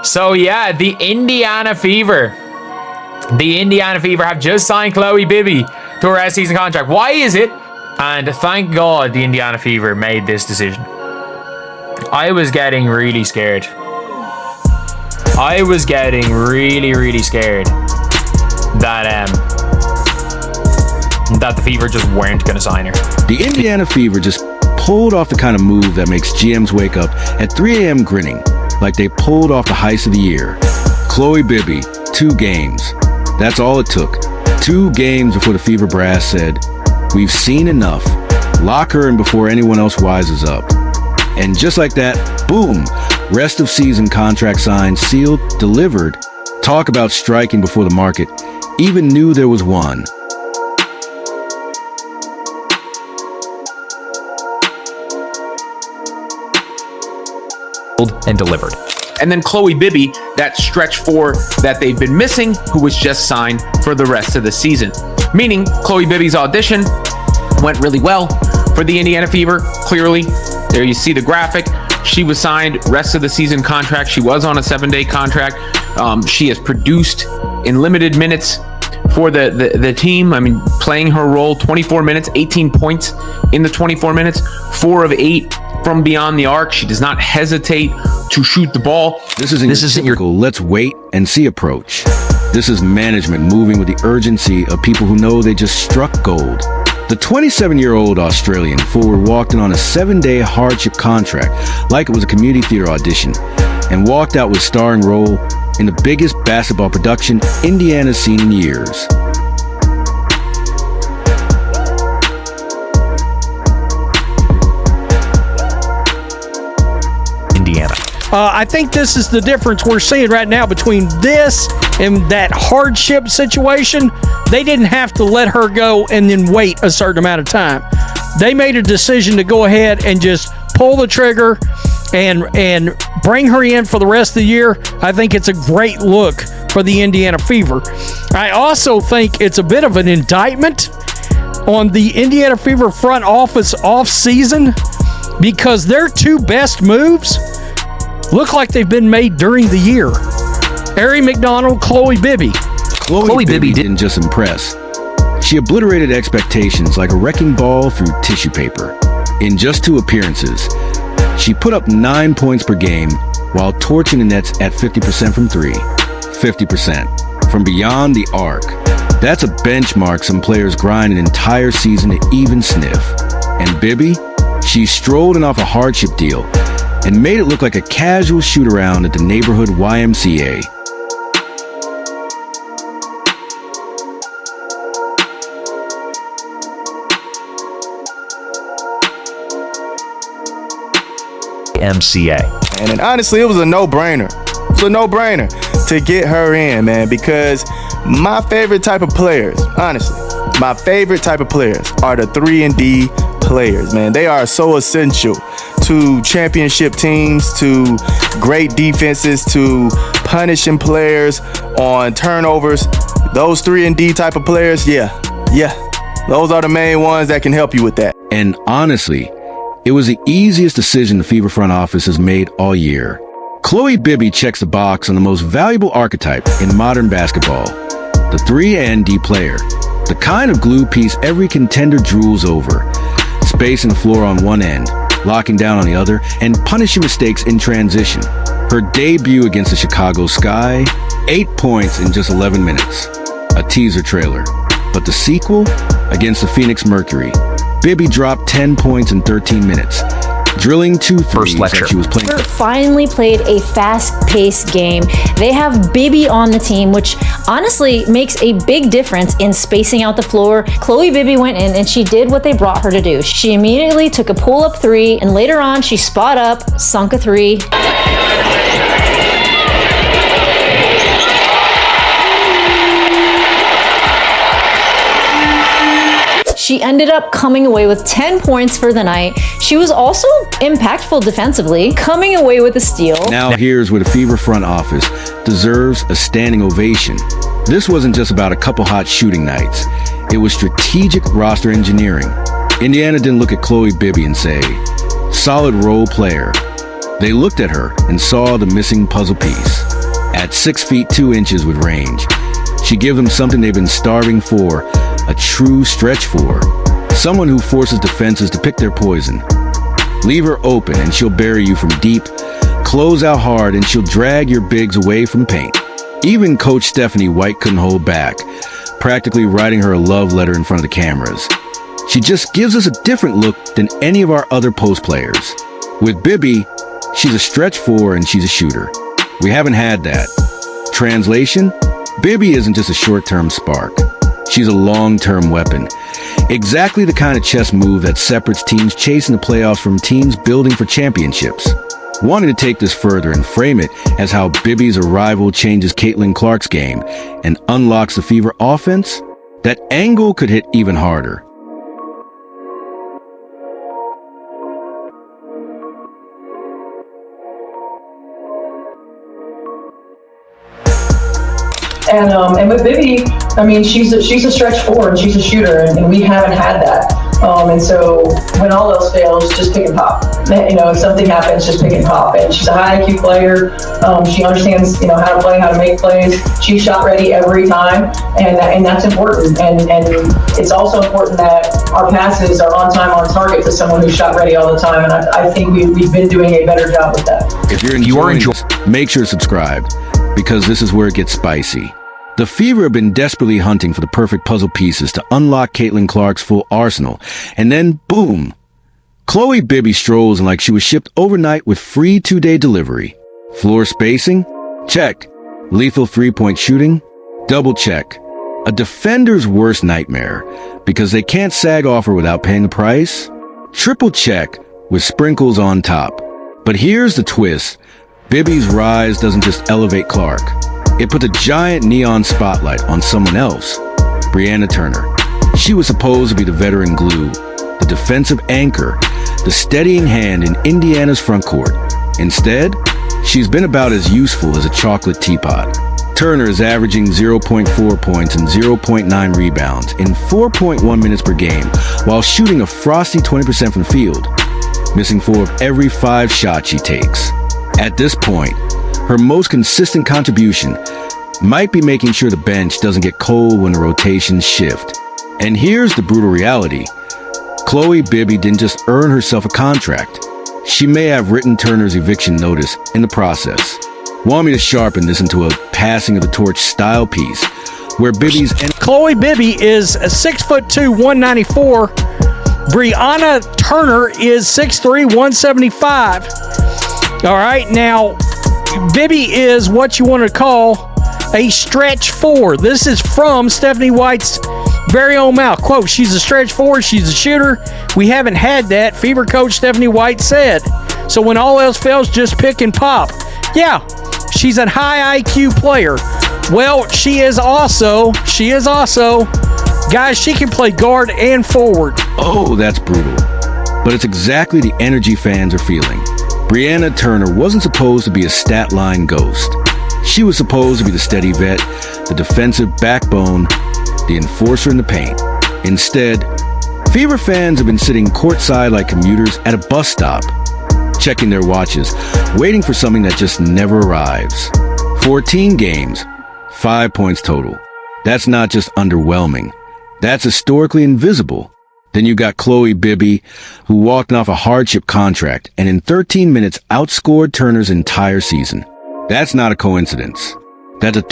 So yeah, the Indiana Fever. The Indiana Fever have just signed Chloe Bibby to her season contract. Why is it? And thank God the Indiana Fever made this decision. I was getting really scared. I was getting really scared that the Fever just weren't going to sign her. The Indiana Fever just pulled off the kind of move that makes GMs wake up at 3 a.m. grinning, like they pulled off the heist of the year. Chloe Bibby, 2 games. That's all it took. 2 games before the Fever brass said, "We've seen enough. Lock her in before anyone else wises up." And just like that, boom, rest of season contract signed, sealed, delivered. Talk about striking before the market even knew there was one. And delivered. And then Chloe Bibby, that stretch 4 that they've been missing, who was just signed for the rest of the season. Meaning Chloe Bibby's audition went really well for the Indiana Fever. Clearly, there you see the graphic. She was signed rest of the season contract. She was on a 7-day contract. She has produced in limited minutes for the team. I mean, playing her role, 24 minutes, 18 points in the 24 minutes, 4 of 8 from beyond the arc. She does not hesitate to shoot the ball. This isn't your typical let's wait and see approach. This is management moving with the urgency of people who know they just struck gold. The 27-year-old Australian forward walked in on a 7-day hardship contract like it was a community theater audition and walked out with starring role in the biggest basketball production Indiana's seen in years. Indiana. I think this is the difference we're seeing right now between this and that hardship situation. They didn't have to let her go and then wait a certain amount of time. They made a decision to go ahead and just pull the trigger and bring her in for the rest of the year. I think it's a great look for the Indiana Fever. I also think it's a bit of an indictment on the Indiana Fever front office off season because their 2 best moves look like they've been made during the year. Ari McDonald, Chloe Bibby. Chloe Bibby didn't just impress. She obliterated expectations like a wrecking ball through tissue paper. In just 2 appearances, she put up 9 points per game while torching the nets at 50% from 3, 50% from beyond the arc. That's a benchmark some players grind an entire season to even sniff. And Bibby, she strolled in off a hardship deal and made it look like a casual shoot-around at the neighborhood YMCA. MCA. And honestly, it was a no-brainer. It's a no-brainer to get her in, man, because my favorite type of players, honestly, my favorite type of players are the 3-and-D players, man. They are so essential to championship teams, to great defenses, to punishing players on turnovers. Those 3-and-D type of players, yeah, those are the main ones that can help you with that. And honestly, it was the easiest decision the Fever front office has made all year. Chloe Bibby checks the box on the most valuable archetype in modern basketball, the 3-and-D player, the kind of glue piece every contender drools over, spacing the floor on one end, locking down on the other, and punishing mistakes in transition. Her debut against the Chicago Sky, 8 points in just 11 minutes, a teaser trailer. But the sequel, against the Phoenix Mercury, Bibby dropped 10 points in 13 minutes, drilling 2 threes that she was playing. Finally played a fast-paced game. They have Bibby on the team, which honestly makes a big difference in spacing out the floor. Chloe Bibby went in and she did what they brought her to do. She immediately took a pull-up 3, and later on she spot up, sunk a 3. She ended up coming away with 10 points for the night. She was also impactful defensively, coming away with a steal. Now here's where the Fever front office deserves a standing ovation. This wasn't just about a couple hot shooting nights. It was strategic roster engineering. Indiana didn't look at Chloe Bibby and say, solid role player. They looked at her and saw the missing puzzle piece. At 6 feet 2 inches with range, she gave them something they've been starving for, a true stretch four. Someone who forces defenses to pick their poison. Leave her open and she'll bury you from deep. Close out hard and she'll drag your bigs away from paint. Even Coach Stephanie White couldn't hold back, practically writing her a love letter in front of the cameras. She just gives us a different look than any of our other post players. With Bibby, she's a stretch four and she's a shooter. We haven't had that. Translation? Bibby isn't just a short-term spark. She's a long-term weapon. Exactly the kind of chess move that separates teams chasing the playoffs from teams building for championships. Wanting to take this further and frame it as how Bibby's arrival changes Caitlin Clark's game and unlocks the Fever offense, that angle could hit even harder. And with Bibby, I mean, she's a stretch four and she's a shooter, and we haven't had that. And so when all else fails, just pick and pop. You know, if something happens, just pick and pop. And she's a high IQ player. She understands, you know, how to play, how to make plays. She's shot ready every time, and that's important. And it's also important that our passes are on time, on target to someone who's shot ready all the time. And I think we've been doing a better job with that. If you're enjoying this, make sure to subscribe, because this is where it gets spicy. The Fever have been desperately hunting for the perfect puzzle pieces to unlock Caitlin Clark's full arsenal, and then, boom! Chloe Bibby strolls in like she was shipped overnight with free 2-day delivery. Floor spacing? Check. Lethal 3-point shooting? Double check. A defender's worst nightmare, because they can't sag off her without paying the price? Triple check, with sprinkles on top. But here's the twist. Bibby's rise doesn't just elevate Clark. It put a giant neon spotlight on someone else, Brianna Turner. She was supposed to be the veteran glue, the defensive anchor, the steadying hand in Indiana's front court. Instead, she's been about as useful as a chocolate teapot. Turner is averaging 0.4 points and 0.9 rebounds in 4.1 minutes per game, while shooting a frosty 20% from the field, missing 4 of every 5 shots she takes. At this point, her most consistent contribution might be making sure the bench doesn't get cold when the rotations shift. And here's the brutal reality. Chloe Bibby didn't just earn herself a contract. She may have written Turner's eviction notice in the process. Want me to sharpen this into a passing of the torch style piece, where Bibby's... Chloe Bibby is 6'2", 194. Brianna Turner is 6'3", 175. All right, now... Bibby is what you want to call a stretch four. This is from Stephanie White's very own mouth. Quote, she's a stretch four, she's a shooter. We haven't had that, Fever coach Stephanie White said. So when all else fails, just pick and pop. Yeah, she's a high IQ player. Well, she is also, guys, she can play guard and forward. Oh, that's brutal. But it's exactly the energy fans are feeling. Brianna Turner wasn't supposed to be a stat line ghost. She was supposed to be the steady vet, the defensive backbone, the enforcer in the paint. Instead, Fever fans have been sitting courtside like commuters at a bus stop, checking their watches, waiting for something that just never arrives. 14 games, 5 points total. That's not just underwhelming. That's historically invisible. Then you got Chloe Bibby, who walked off a hardship contract and in 13 minutes outscored Turner's entire season. That's not a coincidence. That's a